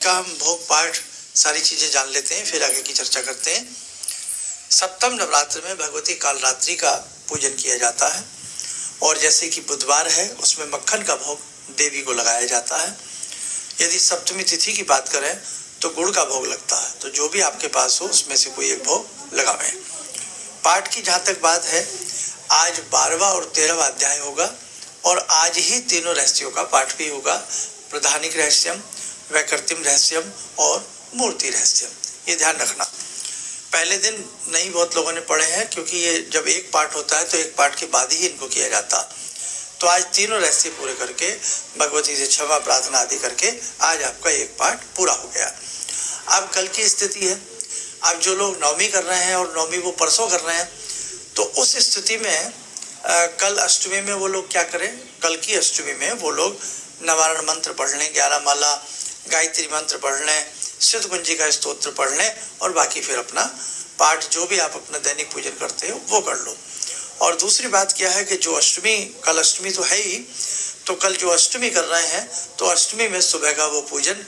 का हम भोग पाठ सारी चीजें जान लेते हैं, फिर आगे की चर्चा करते हैं। सप्तम नवरात्र में भगवती कालरात्रि का पूजन किया जाता है और जैसे कि बुधवार है उसमें मक्खन का भोग देवी को लगाया जाता है। यदि सप्तमी तिथि की बात करें तो गुड़ का भोग लगता है, तो जो भी आपके पास हो उसमें से कोई एक भोग लगावें। पाठ की जहाँ तक बात है, आज 12वां और 13वां अध्याय होगा और आज ही तीनों रहस्यों का पाठ भी होगा। प्रधानिक रहस्यम, वैकृतिम रहस्यम और मूर्ति रहस्यम, ये ध्यान रखना। पहले दिन नहीं बहुत लोगों ने पढ़े हैं, क्योंकि ये जब एक पाठ होता है तो एक पाठ के बाद ही इनको किया जाता। तो आज तीनों रहस्य पूरे करके भगवती से क्षमा प्रार्थना आदि करके आज आपका एक पाठ पूरा हो गया। अब कल की स्थिति है, अब जो लोग नवमी कर रहे हैं और नवमी वो परसों कर रहे हैं, तो उस स्थिति में कल अष्टमी में वो लोग क्या करें? कल की अष्टमी में वो लोग नवारण मंत्र पढ़ लें, 11 माला गायत्री मंत्र पढ़ लें, सिद्ध कुंजी का स्तोत्र पढ़ लें और बाकी फिर अपना पाठ जो भी आप अपना दैनिक पूजन करते हो वो कर लो। और दूसरी बात क्या है कि जो अष्टमी, कल अष्टमी तो है ही, तो कल जो अष्टमी कर रहे हैं तो अष्टमी में सुबह का वो पूजन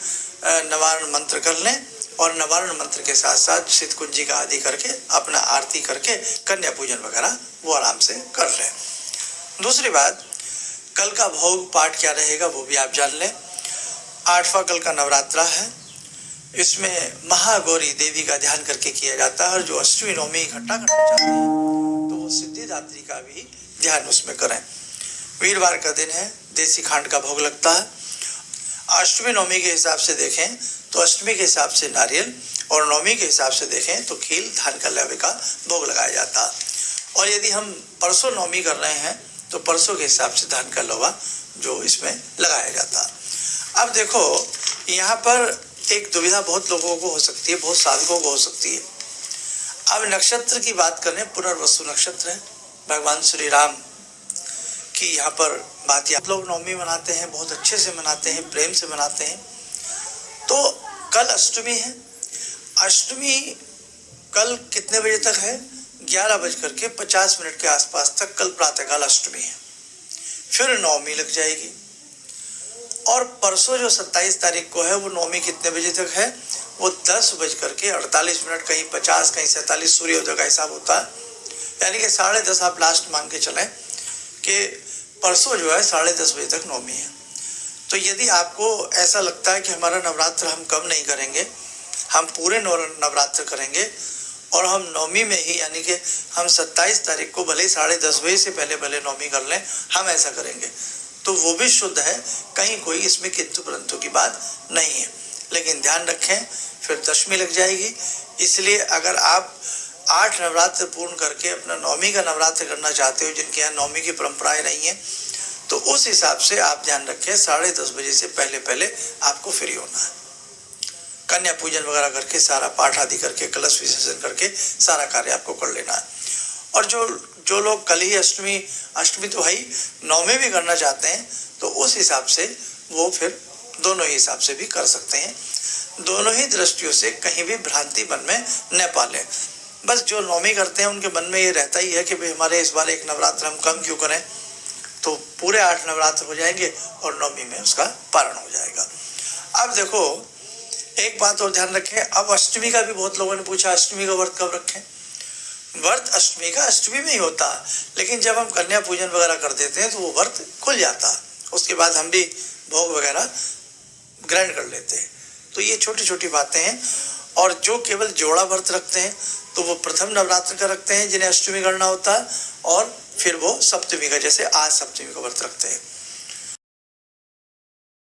नवारण मंत्र कर लें और नवारण मंत्र के साथ साथ सिद्ध कुंजी का आदि करके अपना आरती करके कन्या पूजन वगैरह वो आराम से कर लें। दूसरी बात, कल का भोग पाठ क्या रहेगा वो भी आप जान लें। 8वां कल का नवरात्रा है, इसमें महागौरी देवी का ध्यान करके किया जाता है और जो अष्टमी नवमी इकट्ठा करना चाहते हैं तो वो सिद्धिदात्री का भी ध्यान उसमें करें। वीरवार का दिन है, देसी खांड का भोग लगता है। अष्टमी नवमी के हिसाब से देखें तो अष्टमी के हिसाब से नारियल और नवमी के हिसाब से देखें तो खील धान का लवे का भोग लगाया जाता है। और यदि हम परसों नवमी कर रहे हैं तो परसों के हिसाब से धान का लवा जो इसमें लगाया जाता है। अब देखो, यहाँ पर एक दुविधा बहुत लोगों को हो सकती है, बहुत साधकों को हो सकती है। अब नक्षत्र की बात करें, पुनर्वसु नक्षत्र है, भगवान श्री राम की यहाँ पर बात। आप लोग नवमी मनाते हैं, बहुत अच्छे से मनाते हैं, प्रेम से मनाते हैं। तो कल अष्टमी है, अष्टमी कल कितने बजे तक है? 11:50 के आसपास तक कल प्रातःकाल अष्टमी है, फिर नवमी लग जाएगी। और परसों जो 27 तारीख को है वो नवमी कितने बजे तक है? वो 10:48, कहीं 50 कहीं 47 सूर्योदय का हिसाब होता है, यानी कि 10:30 आप लास्ट मान के चलें कि परसों जो है 10:30 बजे तक नवमी है। तो यदि आपको ऐसा लगता है कि हमारा नवरात्र हम कम नहीं करेंगे, हम पूरे नवरात्र करेंगे और हम नवमी में ही, यानी कि हम 27 तारीख को भले 10:30 बजे से पहले नवमी कर लें, हम ऐसा करेंगे तो वो भी शुद्ध है, कहीं कोई इसमें किंतु परंतु की बात नहीं है। लेकिन ध्यान रखें, फिर दशमी लग जाएगी। इसलिए अगर आप 8 नवरात्र पूर्ण करके अपना नवमी का नवरात्र करना चाहते हो, जिनके यहाँ नवमी की परंपराएं नहीं है, तो उस हिसाब से आप ध्यान रखें 10:30 बजे से पहले आपको फ्री होना है। कन्या पूजन वगैरह करके, सारा पाठ आदि करके, कलश विसर्जन करके सारा कार्य आपको कर लेना है। और जो लोग कल ही अष्टमी तो है ही, नवमी भी करना चाहते हैं तो उस हिसाब से वो फिर दोनों ही हिसाब से भी कर सकते हैं। दोनों ही दृष्टियों से कहीं भी भ्रांति मन में न पालें। बस जो नवमी करते हैं उनके मन में ये रहता ही है कि भाई हमारे इस बार एक नवरात्र हम कम क्यों करें, तो पूरे 8 नवरात्र हो जाएंगे और नवमी में उसका पारण हो जाएगा। अब देखो, एक बात और ध्यान रखें, अब अष्टमी का भी बहुत लोगों ने पूछा, अष्टमी का व्रत कब रखें? व्रत अष्टमी का अष्टमी में ही होता है, लेकिन जब हम कन्या पूजन वगैरह कर देते हैं तो वो व्रत खुल जाता है, उसके बाद हम भी भोग वगैरह ग्रहण कर लेते हैं। तो ये छोटी छोटी बातें हैं। और जो केवल जोड़ा व्रत रखते हैं तो वो प्रथम नवरात्र का रखते हैं जिन्हें अष्टमी करना होता है, और फिर वो सप्तमी का, जैसे आज सप्तमी का व्रत रखते हैं।